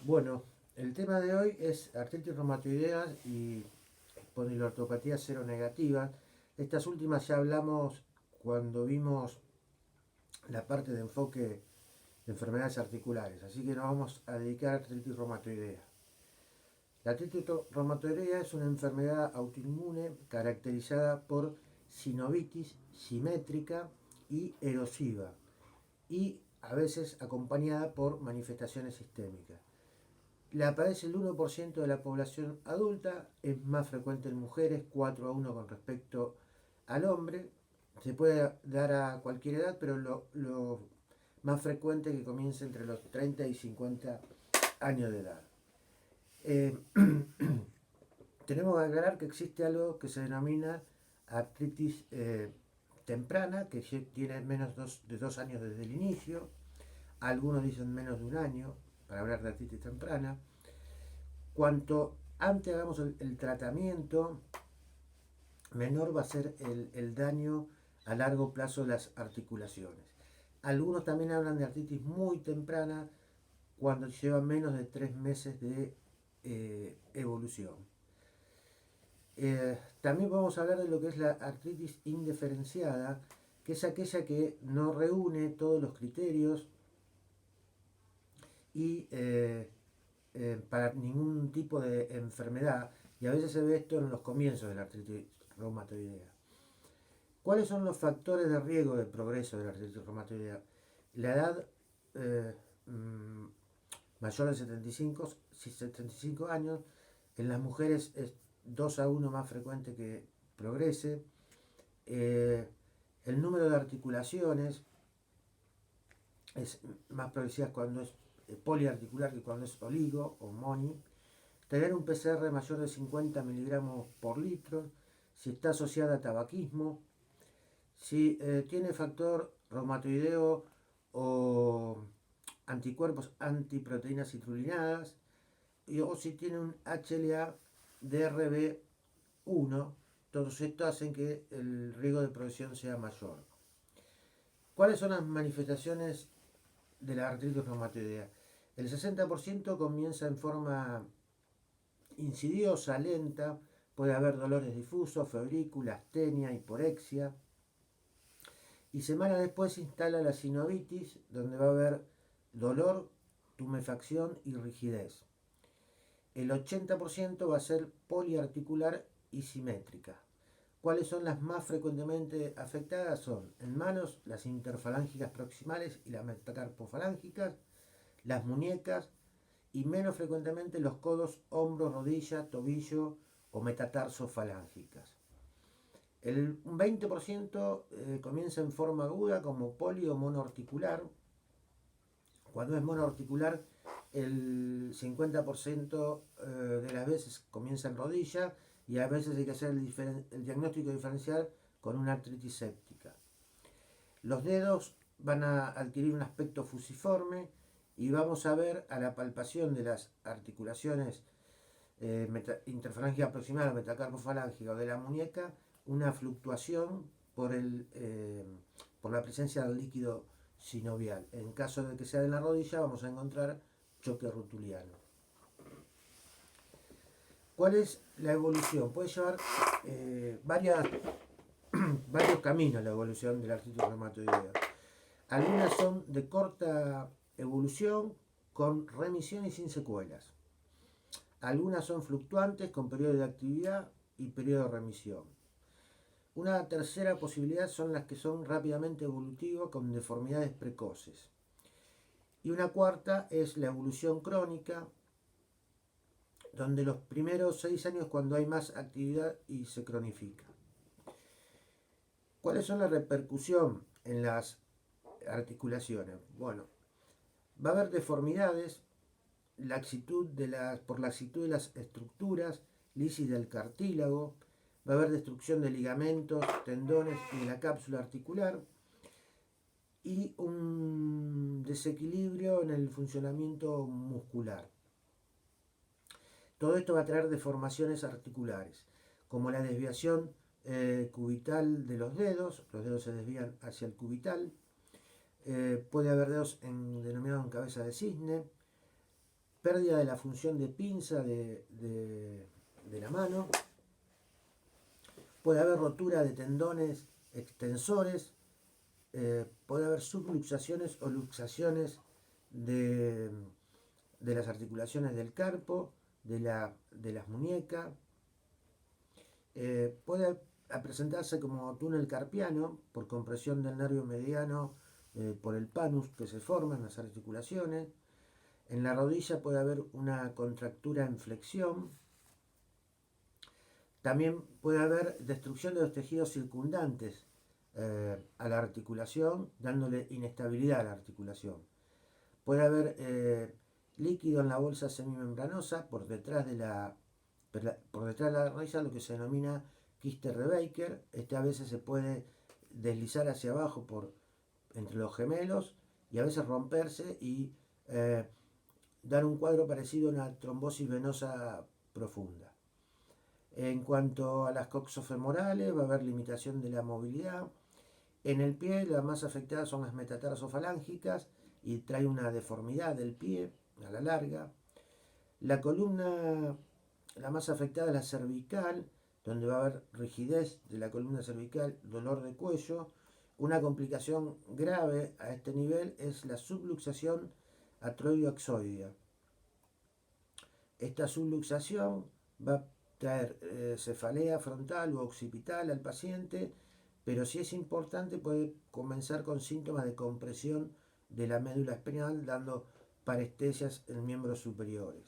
Bueno, el tema de hoy es artritis reumatoidea y polilortopatía cero negativa. Estas últimas ya hablamos cuando vimos la parte de enfoque de enfermedades articulares, así que nos vamos a dedicar a artritis reumatoidea. La artritis reumatoidea es una enfermedad autoinmune caracterizada por sinovitis simétrica y erosiva y a veces acompañada por manifestaciones sistémicas. La padece el 1% de la población adulta, es más frecuente en mujeres, 4-1 con respecto al hombre. Se puede dar a cualquier edad, pero lo más frecuente es que comience entre los 30 y 50 años de edad. Eh, Tenemos que aclarar que existe algo que se denomina artritis temprana, que tiene menos de 2 años desde el inicio. Algunos dicen menos de un año para hablar de artritis temprana. Cuanto antes hagamos el tratamiento, menor va a ser el daño a largo plazo de las articulaciones. Algunos también hablan de artritis muy temprana cuando lleva menos de 3 meses de evolución. También vamos a hablar de lo que es la artritis indiferenciada, que es aquella que no reúne todos los criterios y para ningún tipo de enfermedad, y a veces se ve esto en los comienzos de la artritis reumatoidea. ¿Cuáles son los factores de riesgo de progreso de la artritis reumatoidea? La edad mm, mayor de 75 años, en las mujeres es 2-1 más frecuente que progrese. El número de articulaciones es más progresiva cuando es poliarticular que cuando es oligo o moni. Tener un PCR mayor de 50 miligramos por litro, si está asociada a tabaquismo, si tiene factor reumatoideo o anticuerpos antiproteínas citrulinadas, o si tiene un HLA-DRB1, todos estos hacen que el riesgo de progresión sea mayor. ¿Cuáles son las manifestaciones de la artritis reumatoidea? El 60% comienza en forma insidiosa, lenta, puede haber dolores difusos, febrícula, astenia, hiporexia. Y semanas después se instala la sinovitis, donde va a haber dolor, tumefacción y rigidez. El 80% va a ser poliarticular y simétrica. ¿Cuáles son las más frecuentemente afectadas? Son en manos las interfalángicas proximales y las metacarpofalángicas, las muñecas y menos frecuentemente los codos, hombros, rodilla, tobillo o metatarsofalángicas. Un 20% comienza en forma aguda como poli o monoarticular. Cuando es monoarticular, el 50% de las veces comienza en rodilla y a veces hay que hacer el diagnóstico diferencial con una artritis séptica. Los dedos van a adquirir un aspecto fusiforme y vamos a ver a la palpación de las articulaciones interfalángica proximal o metacarpofalángica o de la muñeca una fluctuación por la presencia del líquido sinovial. En caso de que sea de la rodilla, vamos a encontrar choque rotuliano. ¿Cuál es la evolución? Puede llevar varios caminos la evolución de la artritis reumatoidea. Algunas son de corta evolución, con remisión y sin secuelas. Algunas son fluctuantes, con periodo de actividad y periodo de remisión. Una tercera posibilidad son las que son rápidamente evolutivas con deformidades precoces. Y una cuarta es la evolución crónica, donde los primeros 6 años cuando hay más actividad y se cronifica. ¿Cuáles son las repercusiones en las articulaciones? Bueno, va a haber deformidades, por laxitud de las estructuras, lisis del cartílago, va a haber destrucción de ligamentos, tendones y de la cápsula articular y un desequilibrio en el funcionamiento muscular. Todo esto va a traer deformaciones articulares, como la desviación cubital de los dedos se desvían hacia el cubital, puede haber dedos denominados en cabeza de cisne, pérdida de la función de pinza de la mano, puede haber rotura de tendones extensores, puede haber subluxaciones o luxaciones de, de las articulaciones del carpo, de las muñecas, puede presentarse como túnel carpiano por compresión del nervio mediano por el panus que se forma en las articulaciones. En la rodilla puede haber una contractura en flexión. También puede haber destrucción de los tejidos circundantes a la articulación, dándole inestabilidad a la articulación. Puede haber líquido en la bolsa semimembranosa por detrás de la rodilla, lo que se denomina quiste Rebaker. Este a veces se puede deslizar hacia abajo entre los gemelos y a veces romperse y dar un cuadro parecido a una trombosis venosa profunda. En cuanto a las coxofemorales, va a haber limitación de la movilidad. En el pie, las más afectadas son las metatarsofalángicas y trae una deformidad del pie a la larga. La columna, la más afectada es la cervical, donde va a haber rigidez de la columna cervical, dolor de cuello. Una complicación grave a este nivel es la subluxación atroideo-axoidea. Esta subluxación va a traer cefalea frontal o occipital al paciente, pero si es importante puede comenzar con síntomas de compresión de la médula espinal, dando parestesias en miembros superiores.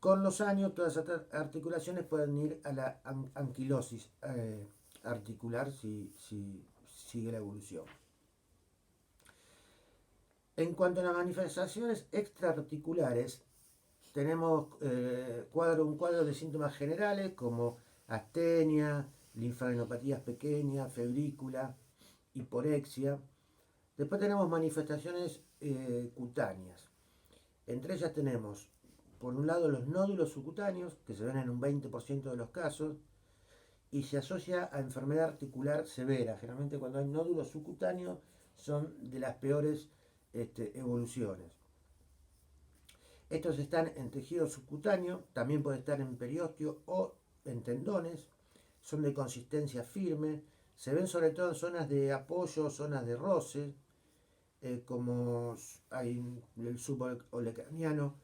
Con los años, todas estas articulaciones pueden ir a la anquilosis articular si sigue la evolución. En cuanto a las manifestaciones extraarticulares, tenemos un cuadro de síntomas generales como astenia, linfadenopatías pequeñas, febrícula, hiporexia. Después tenemos manifestaciones cutáneas. Entre ellas tenemos, por un lado, los nódulos subcutáneos, que se ven en un 20% de los casos, y se asocia a enfermedad articular severa. Generalmente cuando hay nódulos subcutáneos son de las peores evoluciones. Estos están en tejido subcutáneo, también puede estar en periósteo o en tendones, son de consistencia firme, se ven sobre todo en zonas de apoyo, zonas de roce, como hay el subolecraniano,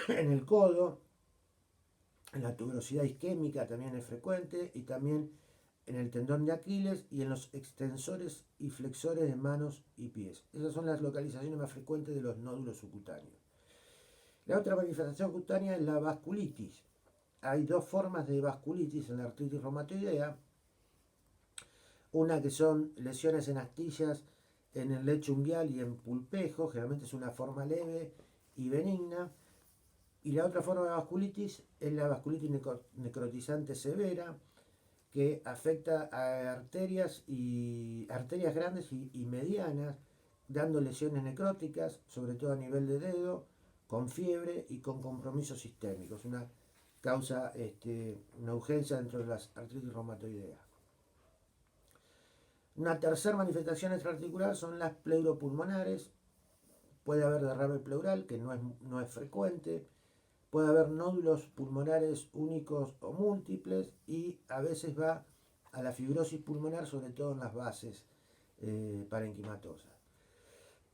en el codo, en la tuberosidad isquémica también es frecuente, y también en el tendón de Aquiles y en los extensores y flexores de manos y pies. Esas son las localizaciones más frecuentes de los nódulos subcutáneos. La otra manifestación cutánea es la vasculitis. Hay dos formas de vasculitis en la artritis reumatoidea. Una que son lesiones en astillas en el lecho unguial y en pulpejo, generalmente es una forma leve y benigna. Y la otra forma de vasculitis es la vasculitis necrotizante severa, que afecta a arterias grandes y medianas, dando lesiones necróticas, sobre todo a nivel de dedo, con fiebre y con compromiso sistémico. Es una causa, una urgencia dentro de las artritis reumatoideas. Una tercera manifestación extraarticular son las pleuropulmonares. Puede haber derrame pleural, que no es frecuente. Puede haber nódulos pulmonares únicos o múltiples, y a veces va a la fibrosis pulmonar, sobre todo en las bases parenquimatosas.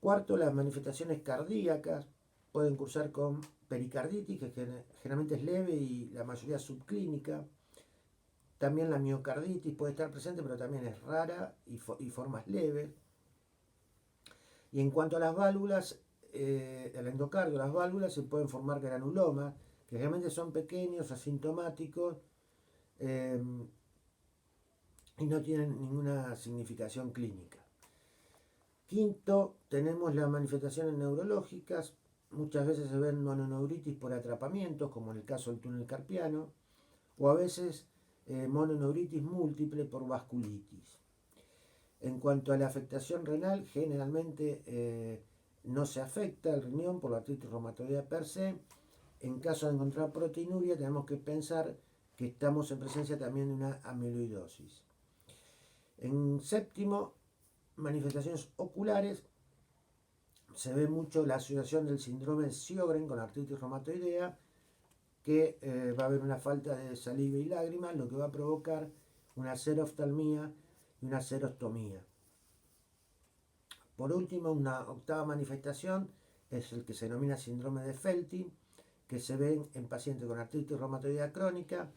Cuarto, las manifestaciones cardíacas pueden cursar con pericarditis, que generalmente es leve y la mayoría subclínica. También la miocarditis puede estar presente, pero también es rara y formas leves. Y en cuanto a las válvulas, el endocardio, las válvulas se pueden formar granulomas, que realmente son pequeños, asintomáticos, y no tienen ninguna significación clínica. Quinto, tenemos las manifestaciones neurológicas. Muchas veces se ven mononeuritis por atrapamientos, como en el caso del túnel carpiano, o a veces mononeuritis múltiple por vasculitis. En cuanto a la afectación renal, generalmente no se afecta el riñón por la artritis reumatoidea per se. En caso de encontrar proteinuria, tenemos que pensar que estamos en presencia también de una amiloidosis. En séptimo, manifestaciones oculares. se ve mucho la asociación del síndrome de Sjögren con artritis reumatoidea, que va a haber una falta de saliva y lágrimas, lo que va a provocar una seroftalmía y una serostomía. Por último, una octava manifestación es el que se denomina síndrome de Feltin, que se ve en pacientes con artritis reumatoidea crónica,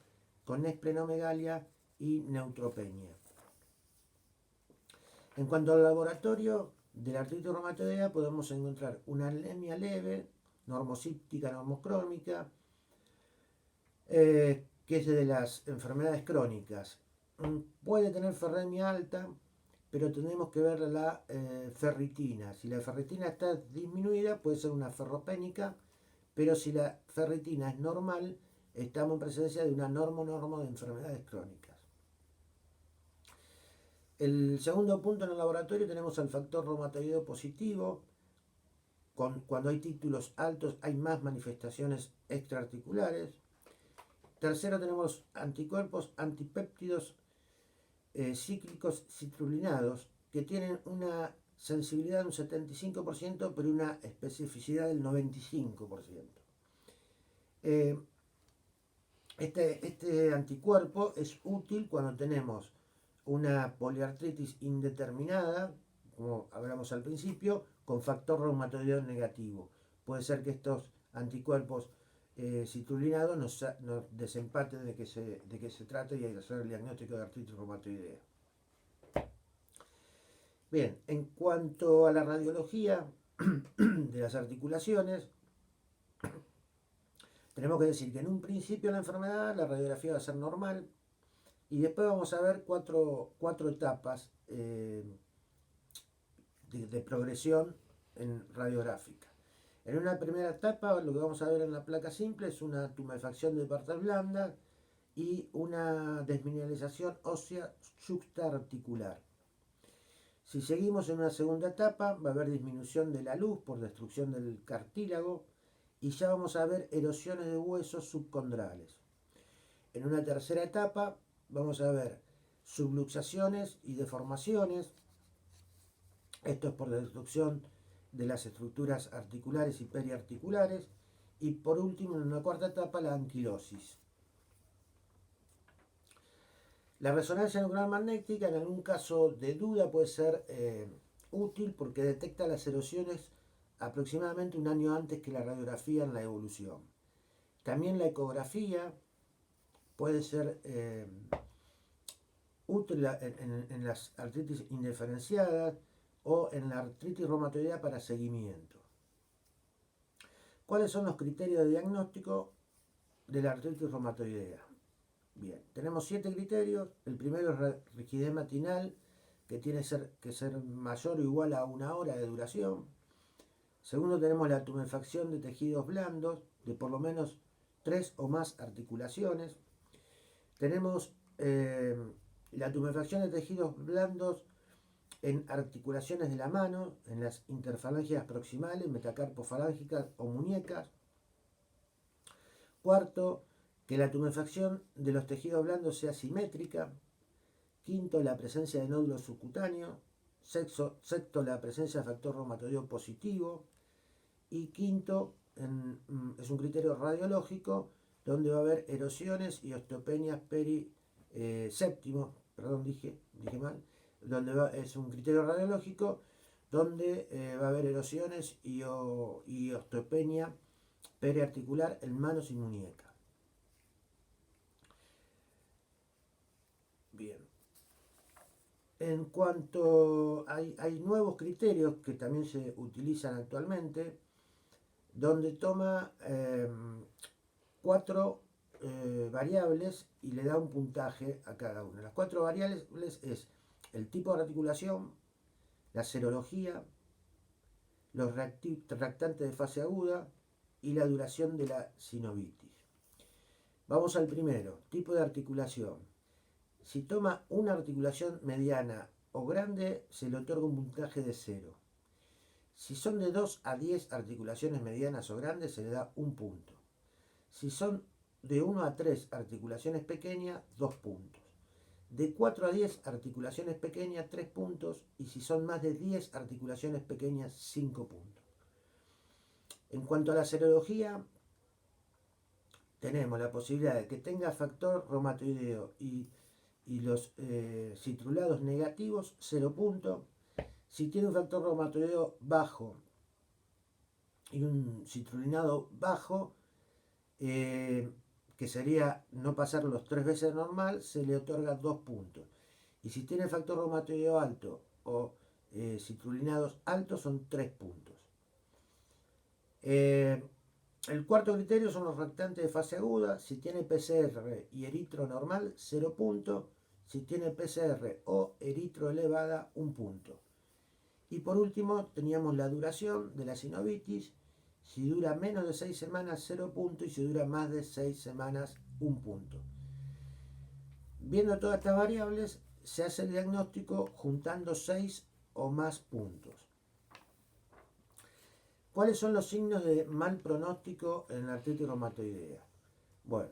con esplenomegalia y neutropenia. En cuanto al laboratorio de la artritis reumatoidea, podemos encontrar una anemia leve, normocíptica, normocrónica, que es de las enfermedades crónicas. Puede tener ferremia alta, pero tenemos que ver la ferritina. Si la ferritina está disminuida, puede ser una ferropénica, pero si la ferritina es normal, estamos en presencia de una normo de enfermedades crónicas. El segundo punto en el laboratorio tenemos el factor reumatoideo positivo. Cuando hay títulos altos hay más manifestaciones extraarticulares. Tercero, tenemos anticuerpos antipéptidos cíclicos citrulinados que tienen una sensibilidad de un 75%, pero una especificidad del 95%. Este anticuerpo es útil cuando tenemos una poliartritis indeterminada, como hablamos al principio, con factor reumatoideo negativo. Puede ser que estos anticuerpos citrulinados nos desempaten de qué se trata y hay que hacer el diagnóstico de artritis reumatoidea. Bien, en cuanto a la radiología de las articulaciones, tenemos que decir que en un principio de la enfermedad la radiografía va a ser normal y después vamos a ver cuatro etapas de progresión radiográfica. En una primera etapa lo que vamos a ver en la placa simple es una tumefacción de partes blandas y una desmineralización ósea yuxtaarticular. Si seguimos en una segunda etapa va a haber disminución de la luz por destrucción del cartílago y ya vamos a ver erosiones de huesos subcondrales. En una tercera etapa vamos a ver subluxaciones y deformaciones. Esto es por destrucción de las estructuras articulares y periarticulares. Y por último, en una cuarta etapa, la anquilosis. La resonancia nuclear magnética en algún caso de duda puede ser útil porque detecta las erosiones aproximadamente un año antes que la radiografía en la evolución. También la ecografía puede ser útil en las artritis indiferenciadas o en la artritis reumatoidea para seguimiento. ¿Cuáles son los criterios de diagnóstico de la artritis reumatoidea? Bien, tenemos 7 criterios. El primero es rigidez matinal, que tiene que ser mayor o igual a 1 hora de duración. Segundo, tenemos la tumefacción de tejidos blandos de por lo menos 3 o más articulaciones. Tenemos la tumefacción de tejidos blandos en articulaciones de la mano, en las interfalangias proximales, metacarpofalángicas o muñecas. Cuarto, que la tumefacción de los tejidos blandos sea simétrica. Quinto, la presencia de nódulos subcutáneos. Sexto, la presencia de factor reumatoideo positivo. Y quinto, es un criterio radiológico donde va a haber erosiones y osteopenias séptimo, perdón, dije mal, es un criterio radiológico donde va a haber erosiones y osteopenia periarticular en manos y muñecas. Bien. En cuanto hay nuevos criterios que también se utilizan actualmente, donde toma 4 variables y le da un puntaje a cada una. Las 4 variables es el tipo de articulación, la serología, los reactantes de fase aguda y la duración de la sinovitis. Vamos al primero, tipo de articulación. Si toma una articulación mediana o grande, se le otorga un puntaje de 0. Si son de 2 a 10 articulaciones medianas o grandes, se le da 1 punto. Si son de 1 a 3 articulaciones pequeñas, 2 puntos. De 4 a 10 articulaciones pequeñas, 3 puntos. Y si son más de 10 articulaciones pequeñas, 5 puntos. En cuanto a la serología, tenemos la posibilidad de que tenga factor reumatoideo y los citrulados negativos, 0 puntos. Si tiene un factor reumatoideo bajo y un citrulinado bajo, que sería no pasar los 3 veces normal, se le otorga 2 puntos. Y si tiene factor reumatoideo alto o citrulinados altos, son 3 puntos. El cuarto criterio son los reactantes de fase aguda. Si tiene PCR y eritro normal, 0 puntos. Si tiene PCR o eritro elevada, 1 punto. Y por último, teníamos la duración de la sinovitis. Si dura menos de 6 semanas, 0 puntos. Y si dura más de 6 semanas, 1 punto. Viendo todas estas variables, se hace el diagnóstico juntando 6 o más puntos. ¿Cuáles son los signos de mal pronóstico en la artritis reumatoidea? Bueno,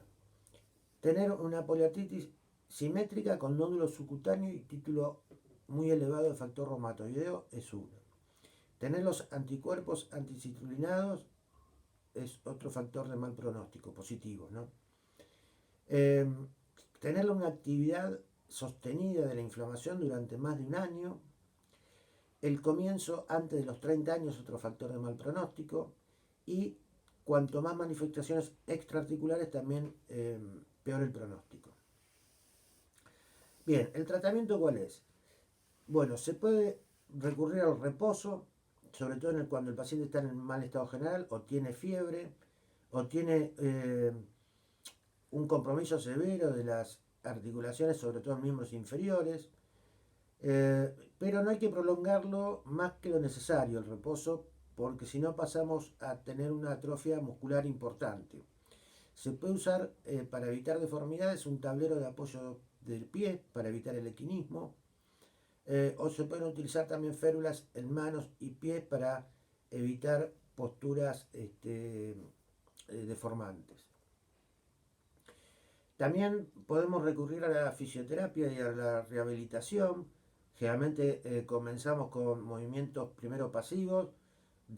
tener una poliartritis simétrica con nódulo subcutáneo y título muy elevado de factor reumatoideo es uno. Tener los anticuerpos anticitrulinados es otro factor de mal pronóstico, positivo, ¿no? Tener una actividad sostenida de la inflamación durante más de un año. El comienzo antes de los 30 años, otro factor de mal pronóstico. Y cuanto más manifestaciones extraarticulares, también peor el pronóstico. Bien, ¿el tratamiento cuál es? Bueno, se puede recurrir al reposo, sobre todo cuando el paciente está en mal estado general, o tiene fiebre, o tiene un compromiso severo de las articulaciones, sobre todo en miembros inferiores. Pero no hay que prolongarlo más que lo necesario el reposo, porque si no pasamos a tener una atrofia muscular importante. Se puede usar para evitar deformidades un tablero de apoyo del pie para evitar el equinismo, o se pueden utilizar también férulas en manos y pies para evitar posturas deformantes. También podemos recurrir a la fisioterapia y a la rehabilitación. Generalmente comenzamos con movimientos primero pasivos,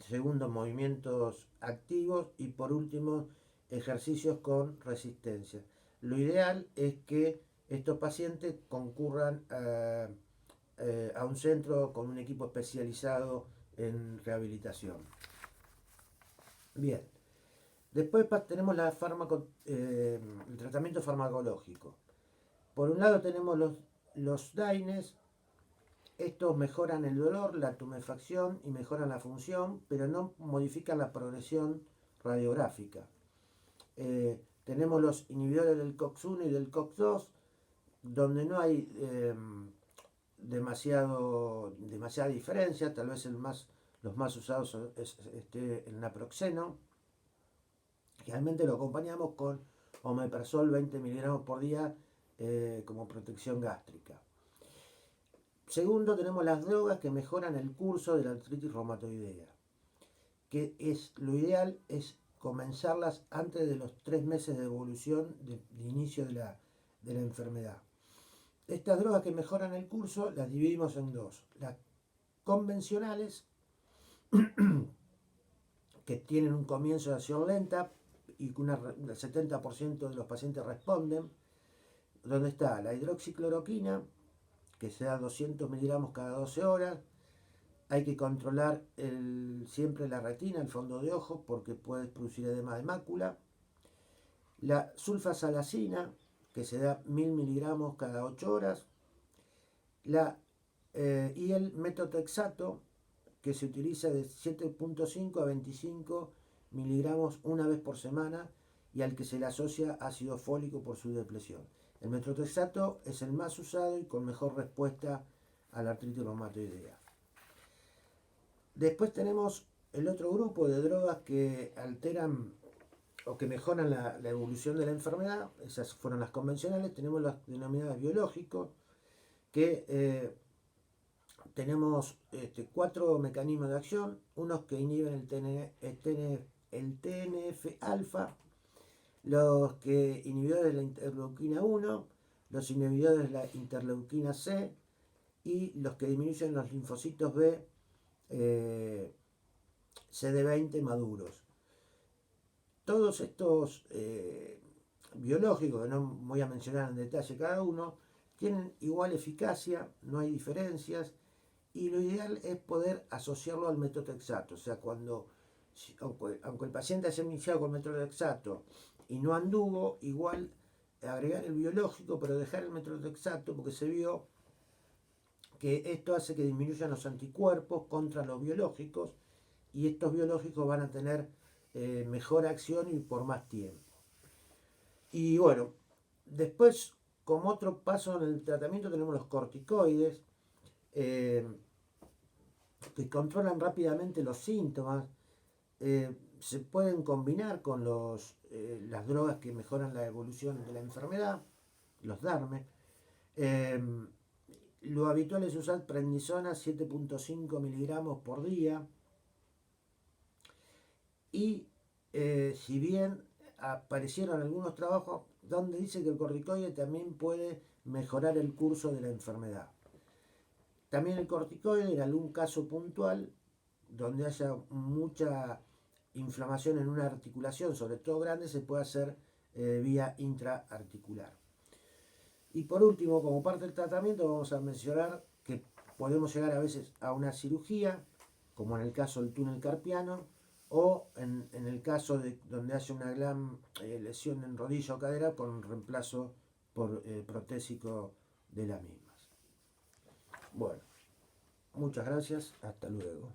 segundo movimientos activos y por último ejercicios con resistencia. Lo ideal es que estos pacientes concurran a un centro con un equipo especializado en rehabilitación. Bien, después tenemos el tratamiento farmacológico. Por un lado tenemos los DAINES. Estos mejoran el dolor, la tumefacción y mejoran la función, pero no modifican la progresión radiográfica. Tenemos los inhibidores del COX-1 y del COX-2, donde no hay demasiada diferencia. Tal vez los más usados es el naproxeno. Realmente lo acompañamos con omeprazol 20 miligramos por día como protección gástrica. Segundo, tenemos las drogas que mejoran el curso de la artritis reumatoidea, que lo ideal es comenzarlas antes de los 3 meses de evolución de inicio de la enfermedad. Estas drogas que mejoran el curso las dividimos en dos. Las convencionales, que tienen un comienzo de acción lenta y que el 70% de los pacientes responden, donde está la hidroxicloroquina, que se da 200 miligramos cada 12 horas. Hay que controlar siempre la retina, el fondo de ojo, porque puede producir edema de mácula. La sulfasalacina, que se da 1000 miligramos cada 8 horas. Y el metotrexato, que se utiliza de 7.5 a 25 miligramos una vez por semana y al que se le asocia ácido fólico por su depresión. El metotrexato es el más usado y con mejor respuesta a la artritis reumatoidea. Después tenemos el otro grupo de drogas que alteran o que mejoran la evolución de la enfermedad. Esas fueron las convencionales. Tenemos las denominadas biológicos, que tenemos 4 mecanismos de acción. Unos que inhiben el TNF-alfa, los que inhibidores de la interleuquina 1, los inhibidores de la interleuquina C y los que disminuyen los linfocitos B CD20 maduros. Todos estos biológicos, que no voy a mencionar en detalle cada uno, tienen igual eficacia, no hay diferencias, y lo ideal es poder asociarlo al metotrexato. O sea, aunque el paciente haya iniciado con metotrexato y no anduvo, igual agregar el biológico, pero dejar el metotrexato, porque se vio que esto hace que disminuyan los anticuerpos contra los biológicos, y estos biológicos van a tener mejor acción y por más tiempo. Y bueno, después, como otro paso en el tratamiento, tenemos los corticoides, eh, que controlan rápidamente los síntomas. Se pueden combinar con las drogas que mejoran la evolución de la enfermedad, los DARME. Eh, lo habitual es usar prednisona 7.5 miligramos por día. Y si bien aparecieron algunos trabajos donde dice que el corticoide también puede mejorar el curso de la enfermedad. También el corticoide, en algún caso puntual, donde haya mucha inflamación en una articulación, sobre todo grande, se puede hacer vía intraarticular. Y por último, como parte del tratamiento, vamos a mencionar que podemos llegar a veces a una cirugía, como en el caso del túnel carpiano, o en el caso de donde haya una gran lesión en rodilla o cadera con reemplazo por protésico de las mismas. Bueno, muchas gracias, hasta luego.